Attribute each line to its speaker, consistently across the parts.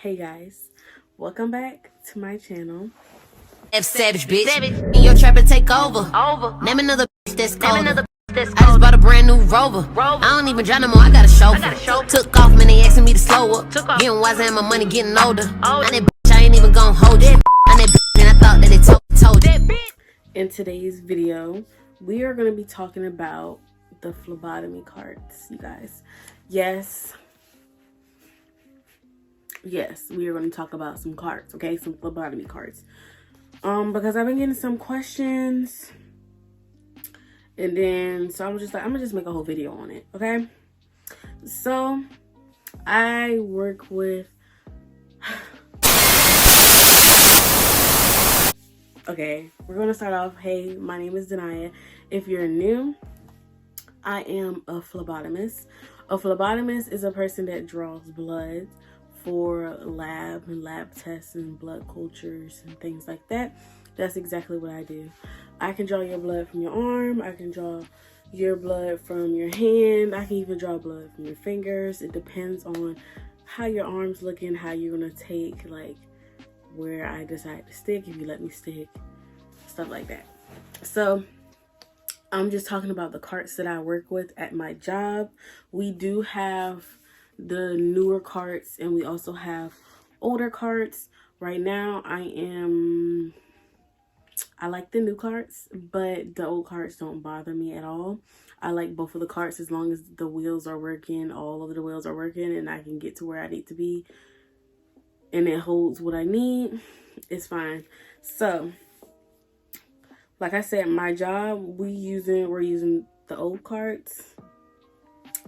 Speaker 1: Hey guys, welcome back to my channel.
Speaker 2: F savage bitch, and your trapper take over. Name another bitch that's colder. I just bought a brand new Rover. I don't even drive no more, I got a chauffeur. Took off, man, they asking me to slow up. Getting wiser and my money getting older. Now that bitch, I ain't even gon' hold it. Now that bitch, and I thought that they told it.
Speaker 1: In today's video, we are going to be talking about the phlebotomy carts, you guys. Yes, we are going to talk about some carts, okay? Some phlebotomy carts. Because I've been getting some questions. And then, so I'm just like, I'm going to just make a whole video on it, okay? So, I work with... Okay, we're going to start off. Hey, my name is Denaya. If you're new, I am a phlebotomist. A phlebotomist is a person that draws blood for lab tests and blood cultures and things like that. That's exactly what I do. I can draw your blood from your arm. I can draw your blood from your hand. I can even draw blood from your fingers. It depends on how your arm's looking, how you're going to take, like, where I decide to stick, if you let me stick, stuff like that. So I'm just talking about the carts that I work with at my job. We do have the newer carts and we also have older carts. Right now I like the new carts, but the old carts don't bother me at all. I like both of the carts as long as the wheels are working, all of the wheels are working, and I can get to where I need to be and it holds what I need. It's fine. So like I said, my job, we're using the old carts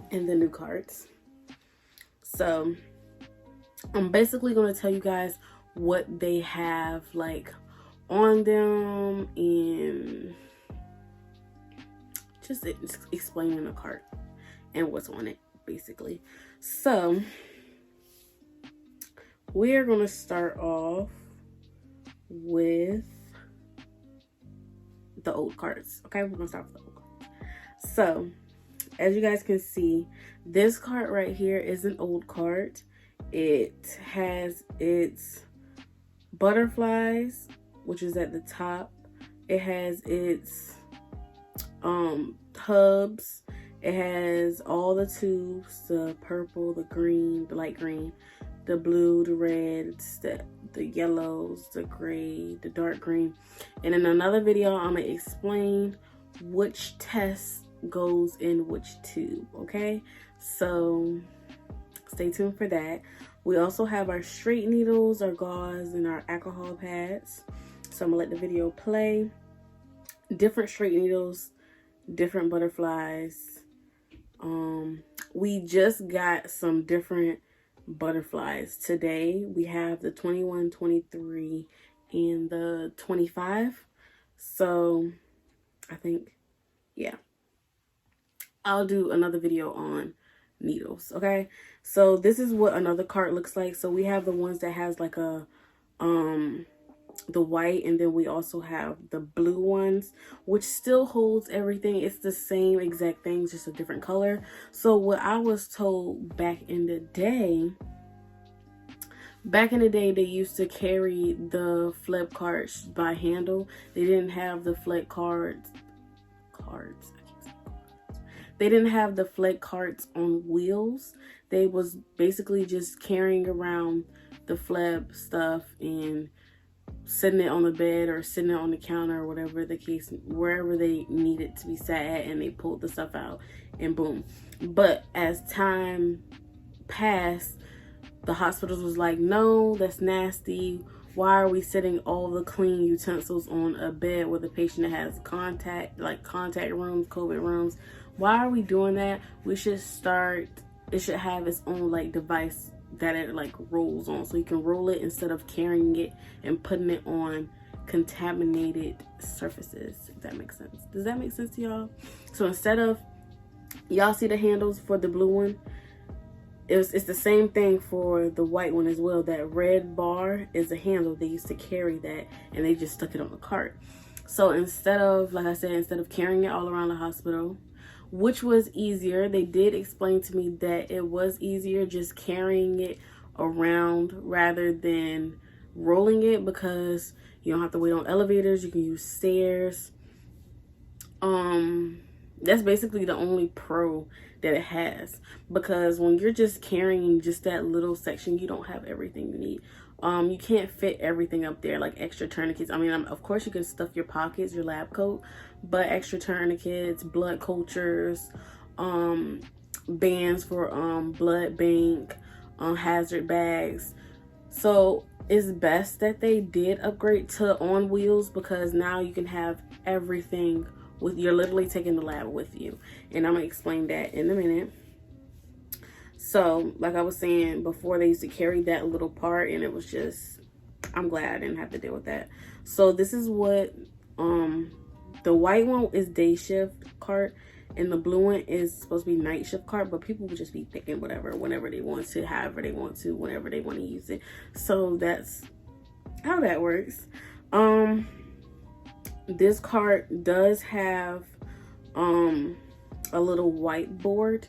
Speaker 1: and the new carts. So I'm basically going to tell you guys what they have like on them and just explaining the cart and what's on it basically. So we're going to start off with the old carts. Okay, we're going to start with the old carts. So as you guys can see, this cart right here is an old cart. It has its butterflies, which is at the top. It has its hubs. It has all the tubes, the purple, the green, the light green, the blue, the reds, the yellows, the gray, the dark green. And in another video, I'm going to explain which test goes in which tube, okay? So stay tuned for that. We also have our straight needles, our gauze, and our alcohol pads. So I'm going to let the video play. Different straight needles, different butterflies. We just got some different butterflies today. We have the 21, 23, and the 25. So I think, yeah, I'll do another video on needles. Okay, so this is what another cart looks like. So we have the ones that has like a the white, and then we also have the blue ones, which still holds everything. It's the same exact thing, just a different color. So what I was told back in the day, they used to carry the Phleb carts by handle. They didn't have the Phleb carts. They didn't have the Phleb carts on wheels. They was basically just carrying around the Phleb stuff and sitting it on the bed or sitting it on the counter or whatever the case, wherever they needed to be sat at, and they pulled the stuff out and boom. But as time passed, the hospitals was like, no, that's nasty. Why are we sitting all the clean utensils on a bed with a patient that has contact rooms, COVID rooms? Why are we doing that? It should have its own like device that it like rolls on, so you can roll it instead of carrying it and putting it on contaminated surfaces, if that makes sense. Does that make sense to y'all? So instead of, y'all see the handles for the blue one, it's the same thing for the white one as well. That red bar is a handle. They used to carry that and they just stuck it on the cart. So instead of, like I said, instead of carrying it all around the hospital, which was easier, they did explain to me that it was easier just carrying it around rather than rolling it, because you don't have to wait on elevators. You can use stairs. That's basically the only pro that it has, because when you're just carrying just that little section, you don't have everything you need. You can't fit everything up there, like extra tourniquets. I mean, of course you can stuff your pockets, your lab coat, but extra tourniquets, blood cultures, bands for blood bank, hazard bags. So it's best that they did upgrade to on wheels, because now you can have everything with, you're literally taking the lab with you, and I'm gonna explain that in a minute. So like I was saying before, they used to carry that little part, and it was just, I'm glad I didn't have to deal with that. So this is what the white one is day shift cart, and the blue one is supposed to be night shift cart, but people would just be picking whatever, whenever they want to, however they want to, whenever they want to use it. So that's how that works. This cart does have a little whiteboard,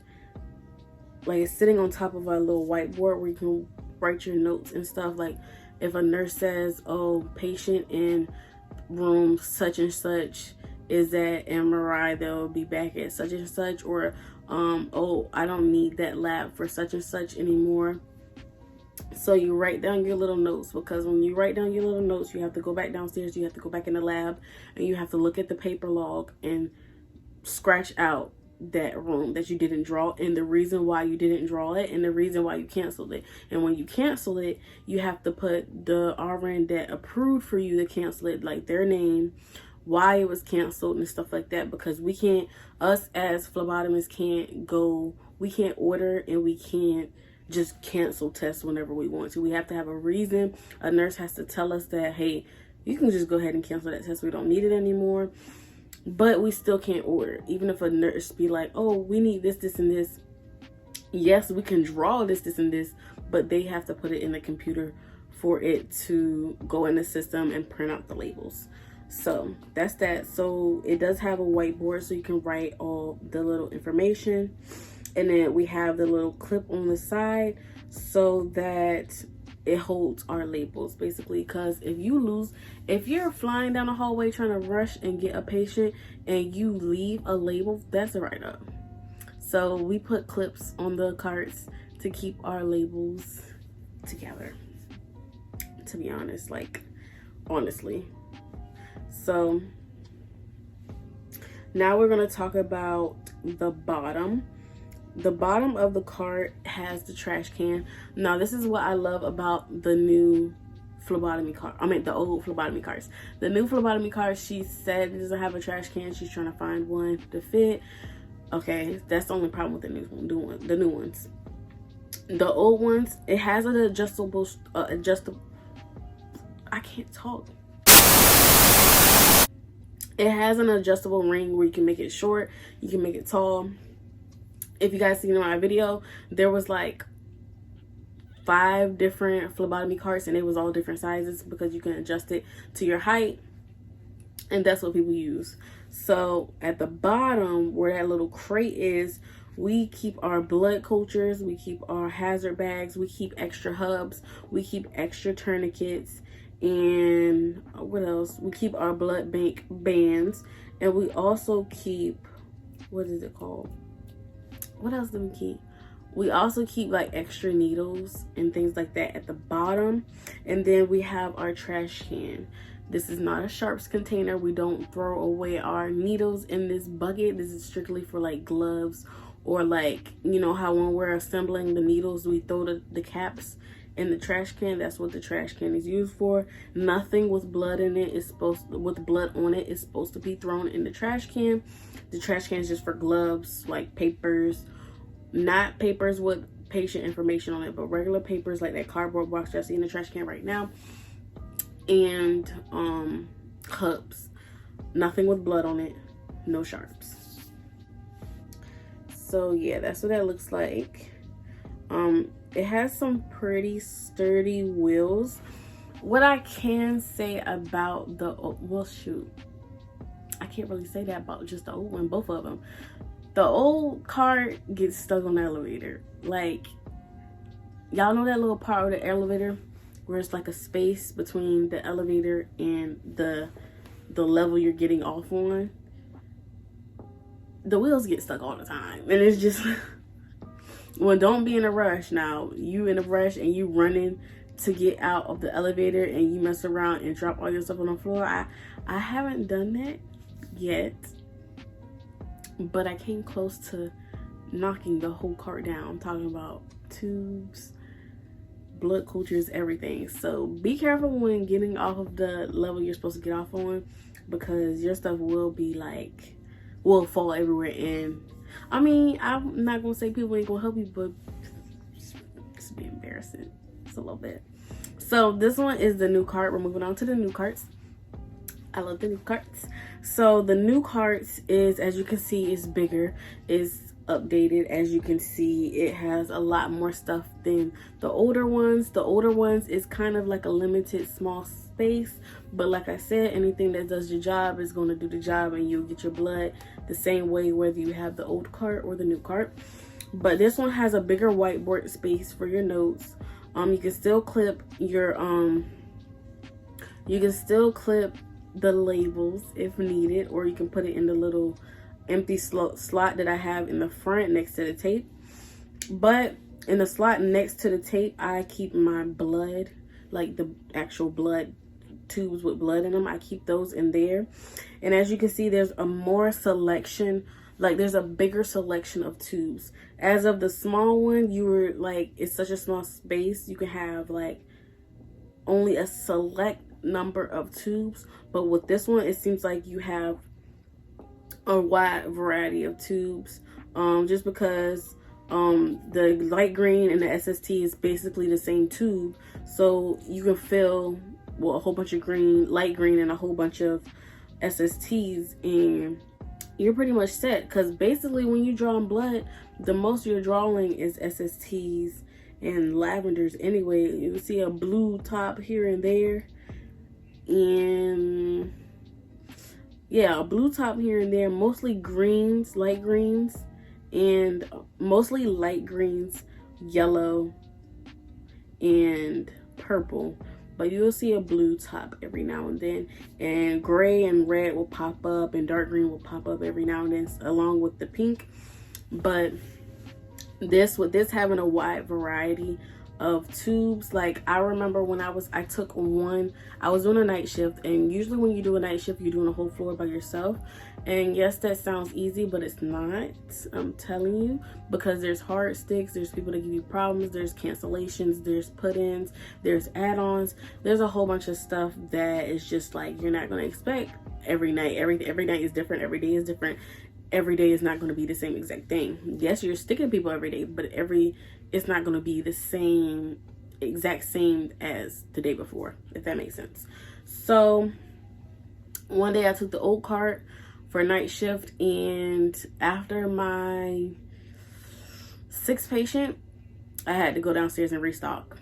Speaker 1: like it's sitting on top of a little whiteboard where you can write your notes and stuff. Like if a nurse says, oh, patient in room such and such is at MRI, they'll be back at such and such, or oh, I don't need that lab for such and such anymore. So you write down your little notes, because when you write down your little notes, you have to go back downstairs, you have to go back in the lab, and you have to look at the paper log and scratch out that room that you didn't draw, and the reason why you didn't draw it, and the reason why you canceled it. And when you cancel it, you have to put the RN that approved for you to cancel it, like their name, why it was canceled and stuff like that, because we can't, us as phlebotomists we can't order, and we can't just cancel tests whenever we want to. We have to have a reason. A nurse has to tell us that, hey, you can just go ahead and cancel that test, we don't need it anymore. But we still can't order, even if a nurse be like, oh, we need this, this, and this. Yes, we can draw this, this, and this, but they have to put it in the computer for it to go in the system and print out the labels. So that's that. So it does have a whiteboard, so you can write all the little information. And then we have the little clip on the side so that it holds our labels, basically. Because if you're flying down the hallway trying to rush and get a patient and you leave a label, that's a write-up. So we put clips on the carts to keep our labels together, to be honest, like honestly. So now we're going to talk about the bottom. The bottom of the cart has the trash can. Now this is what I love about the new phlebotomy cart. I mean the old phlebotomy carts. The new phlebotomy cart, she said it doesn't have a trash can. She's trying to find one to fit. Okay, that's the only problem with the new ones. The old ones, it has an adjustable. I can't talk. It has an adjustable ring where you can make it short, you can make it tall. If you guys seen in my video, there was like 5 different phlebotomy carts, and it was all different sizes because you can adjust it to your height, and that's what people use. So at the bottom where that little crate is, we keep our blood cultures, we keep our hazard bags, we keep extra hubs, we keep extra tourniquets, and what else? We keep our blood bank bands, and we also keep, what is it called? What else do we keep? We also keep like extra needles and things like that at the bottom. And then we have our trash can. This is not a sharps container. We don't throw away our needles in this bucket. This is strictly for like gloves, or like, you know how when we're assembling the needles, we throw the caps in the trash can. That's what the trash can is used for. Nothing with blood in it is with blood on it is supposed to be thrown in the trash can. The trash can is just for gloves, like papers, not papers with patient information on it, but regular papers like that cardboard box I see in the trash can right now, and cups. Nothing with blood on it, no sharps. So yeah, that's what that looks like. It has some pretty sturdy wheels. What I can say about the, well shoot, I can't really say that about just the old one, both of them. The old cart gets stuck on the elevator. Like, y'all know that little part of the elevator where it's like a space between the elevator and the level you're getting off on? The wheels get stuck all the time, and it's just well, don't be in a rush. Now you in a rush and you running to get out of the elevator and you mess around and drop all your stuff on the floor. I haven't done that yet, but I came close to knocking the whole cart down. I'm talking about tubes, blood cultures, everything. So be careful when getting off of the level you're supposed to get off on, because your stuff will fall everywhere. And I mean, I'm not gonna say people ain't gonna help you, but it's be embarrassing. It's a little bit. So this one is the new cart. We're moving on to the new carts. I love the new carts. So the new carts is, as you can see, is bigger, is updated. As you can see, it has a lot more stuff than the older ones. The older ones is kind of like a limited small space, but like I said, anything that does your job is going to do the job, and you'll get your blood the same way whether you have the old cart or the new cart. But this one has a bigger whiteboard space for your notes. You can still clip your the labels if needed, or you can put it in the little empty slot that I have in the front next to the tape. But in the slot next to the tape, I keep my blood, like the actual blood tubes with blood in them. I keep those in there. And as you can see, there's a more selection, like there's a bigger selection of tubes. As of the small one, you were like, it's such a small space, you can have like only a select number of tubes. But with this one, it seems like you have a wide variety of tubes, just because the light green and the SST is basically the same tube, so you can fill a whole bunch of light green and a whole bunch of SSTs, and you're pretty much set. Because basically when you're drawing blood, the most you're drawing is SSTs and lavenders anyway. You see a blue top here and there, and yeah, a blue top here and there, mostly greens, light greens, and mostly light greens, yellow and purple. But you'll see a blue top every now and then, and gray and red will pop up, and dark green will pop up every now and then along with the pink. But with this having a wide variety of tubes, like I remember when I was doing a night shift, and usually when you do a night shift, you're doing a whole floor by yourself. And yes, that sounds easy, but it's not, I'm telling you, because there's hard sticks, there's people that give you problems, there's cancellations, there's put-ins, there's add-ons, there's a whole bunch of stuff that is just like you're not going to expect every night. Every night is different, every day is different, every day is not going to be the same exact thing. Yes, you're sticking people every day, but it's not going to be the exact same as the day before, if that makes sense. So one day I took the old cart for night shift, and after my 6th patient, I had to go downstairs and restock.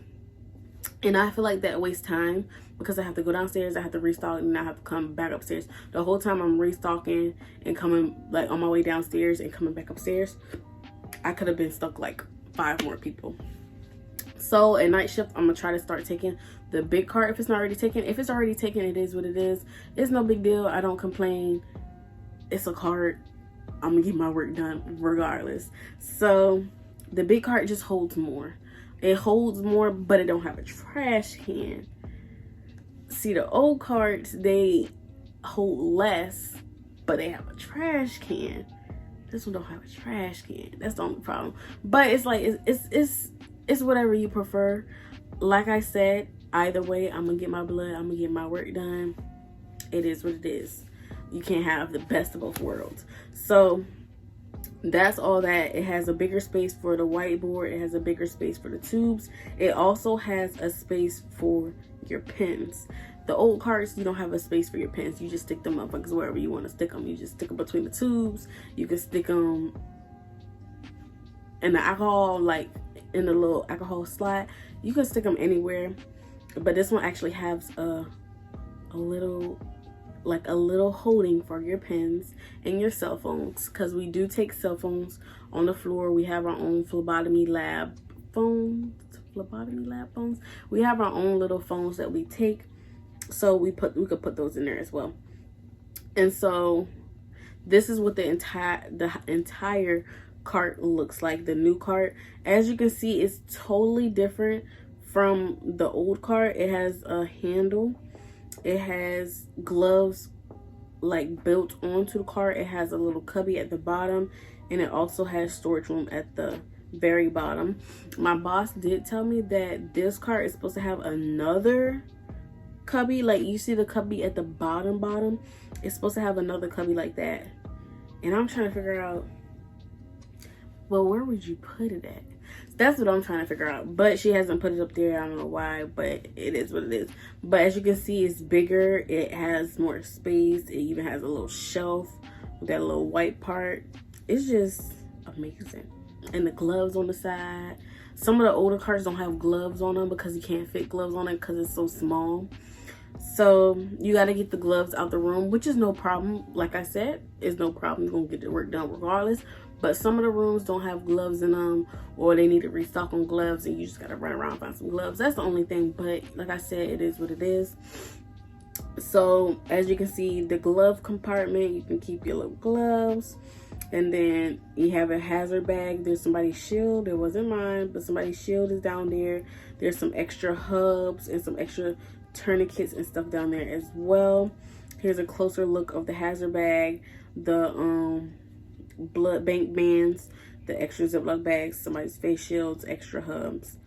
Speaker 1: And I feel like that wastes time, because I have to go downstairs, I have to restock, and I have to come back upstairs. The whole time I'm restocking and coming, like on my way downstairs and coming back upstairs, I could have been stuck like 5 more people. So at night shift, I'm gonna try to start taking the big cart if it's not already taken. If it's already taken, it is what it is. It's no big deal. I don't complain. It's a cart. I'm gonna get my work done regardless. So the big cart just holds more. It holds more, but it don't have a trash can. See, the old carts, they hold less, but they have a trash can. This one don't have a trash can. That's the only problem. But it's like it's whatever you prefer. Like I said, either way, I'm gonna get my blood, I'm gonna get my work done. It is what it is. You can't have the best of both worlds. So that's all that. It has a bigger space for the whiteboard. It has a bigger space for the tubes. It also has a space for your pens. The old carts, you don't have a space for your pens. You just stick them up wherever you want to stick them. You just stick them between the tubes. You can stick them in the alcohol, like in the little alcohol slot. You can stick them anywhere. But this one actually has a little holding for your pens and your cell phones, because we do take cell phones on the floor. We have our own phlebotomy lab phones. phlebotomy lab phones. We have our own little phones that we take, so we could put those in there as well. And so this is what the entire cart looks like, the new cart. As you can see, it's totally different from the old cart. It has a handle, it has gloves like built onto the cart, it has a little cubby at the bottom, and it also has storage room at the very bottom. My boss did tell me that this cart is supposed to have another cubby, like you see the cubby at the bottom, it's supposed to have another cubby like that. And I'm trying to figure out, well, where would you put it at? That's what I'm trying to figure out. But she hasn't put it up there. I don't know why, but it is what it is. But as you can see, it's bigger. It has more space. It even has a little shelf with that little white part. It's just amazing. And the gloves on the side. Some of the older carts don't have gloves on them because you can't fit gloves on it because it's so small. So you got to get the gloves out the room, which is no problem. Like I said, it's no problem. You're going to get the work done regardless. But some of the rooms don't have gloves in them, or they need to restock on gloves, and you just got to run around and find some gloves. That's the only thing. But like I said, it is what it is. So as you can see, the glove compartment, you can keep your little gloves. And then you have a hazard bag. There's somebody's shield. It wasn't mine, but somebody's shield is down there. There's some extra hubs and some extra tourniquets and stuff down there as well. Here's a closer look of the hazard bag, the blood bank bands, the extra Ziploc bags, somebody's face shields, extra hubs.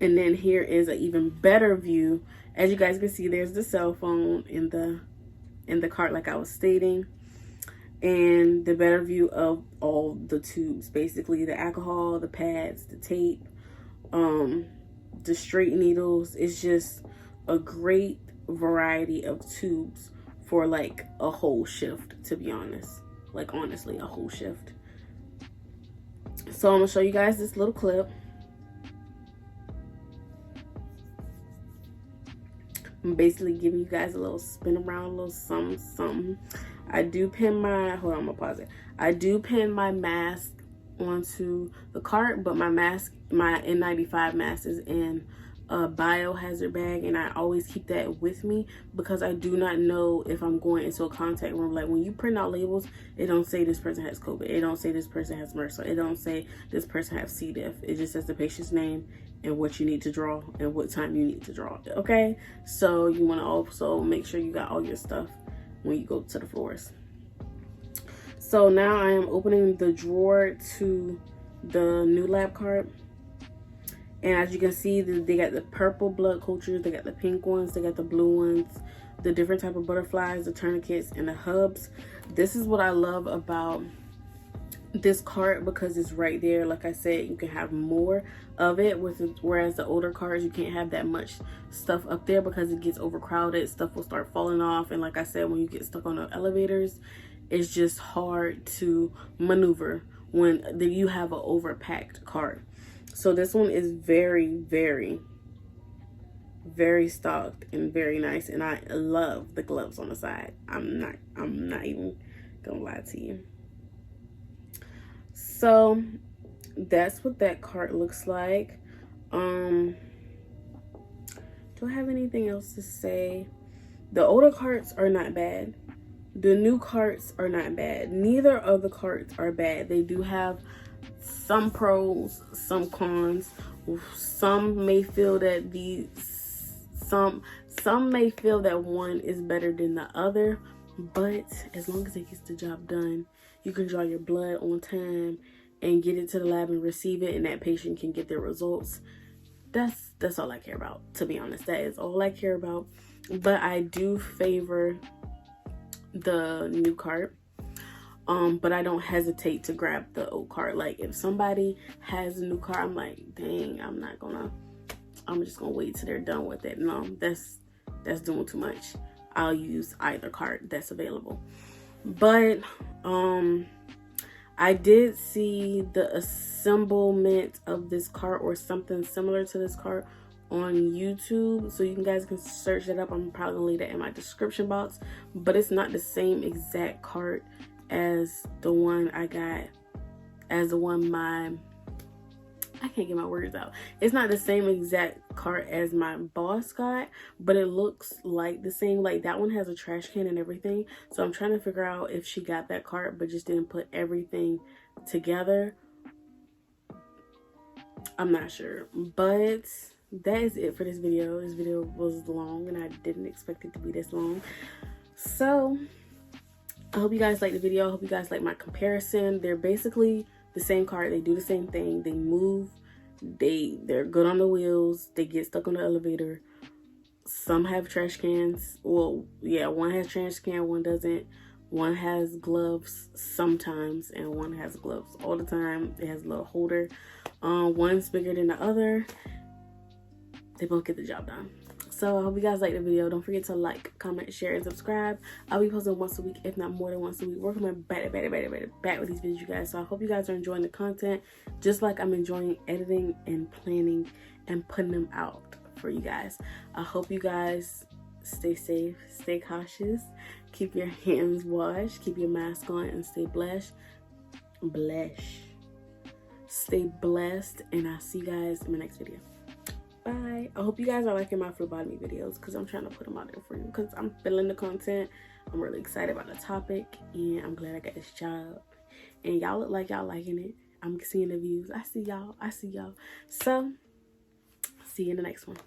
Speaker 1: And then here is an even better view. As you guys can see, there's the cell phone in the cart, like I was stating. And the better view of all the tubes, basically the alcohol, the pads, the tape, the straight needles. It's just a great variety of tubes for like a whole shift, to be honest. Like honestly, a whole shift. So I'm gonna show you guys this little clip. I'm basically giving you guys a little spin around, a little something. I do pin my, hold on, I'm gonna pause it. I do pin my mask onto the cart, but my mask, my N95 mask is in a biohazard bag, and I always keep that with me because I do not know if I'm going into a contact room. Like when you print out labels, it don't say this person has COVID. It don't say this person has MRSA. It don't say this person has C. diff. It just says the patient's name and what you need to draw and what time you need to draw. Okay, so you want to also make sure you got all your stuff when you go to the floors. So now I am opening the drawer to the new lab cart. And as you can see, they got the purple blood cultures, they got the pink ones, they got the blue ones, the different type of butterflies, the tourniquets, and the hubs. This is what I love about this cart because it's right there. Like I said, you can have more of it, whereas the older carts, you can't have that much stuff up there because it gets overcrowded. Stuff will start falling off. And like I said, when you get stuck on the elevators, it's just hard to maneuver when you have an overpacked cart. So this one is very, very, very stocked and very nice, and I love the gloves on the side. I'm not even gonna lie to you. So that's what that cart looks like. Do I have anything else to say? The older carts are not bad. The new carts are not bad. Neither of the carts are bad. They do have some pros, some cons. Some may feel that some may feel that one is better than the other, but as long as it gets the job done, you can draw your blood on time and get it to the lab and receive it, and that patient can get their results. That's all I care about, to be honest. That is all I care about. But I do favor the new cart. But I don't hesitate to grab the old cart. Like if somebody has a new cart, I'm like, dang, I'm just gonna wait till they're done with it. No, that's doing too much. I'll use either cart that's available. But I did see the assemblement of this cart or something similar to this cart on YouTube, so you guys can search that up. I'm probably gonna leave that in my description box, but it's not the same exact cart as the one I got, as the one my I can't get my words out. It's not the same exact cart as my boss got, but it looks like the same. Like that one has a trash can and everything. So I'm trying to figure out if she got that cart but just didn't put everything together. I'm not sure, but that is it for this video. This video was long and I didn't expect it to be this long. So I hope you guys like the video. I hope you guys like my comparison. They're basically the same cart. They do the same thing. They move. They're good on the wheels. They get stuck on the elevator. Some have trash cans. Well, yeah, one has trash can, one doesn't. One has gloves sometimes, and one has gloves all the time. It has a little holder. One's bigger than the other. They both get the job done. So I hope you guys like the video. Don't forget to like, comment, share, and subscribe. I'll be posting once a week, if not more than once a week. We're coming back with these videos, you guys. So I hope you guys are enjoying the content, just like I'm enjoying editing and planning and putting them out for you guys. I hope you guys stay safe, stay cautious, keep your hands washed, keep your mask on, and stay blessed. Stay blessed, and I'll see you guys in my next video. Bye. I hope you guys are liking my phlebotomy videos, because I'm trying to put them out there for you, because I'm feeling the content. I'm really excited about the topic, and I'm glad I got this job. And y'all look like y'all liking it. I'm seeing the views. I see y'all. So see you in the next one.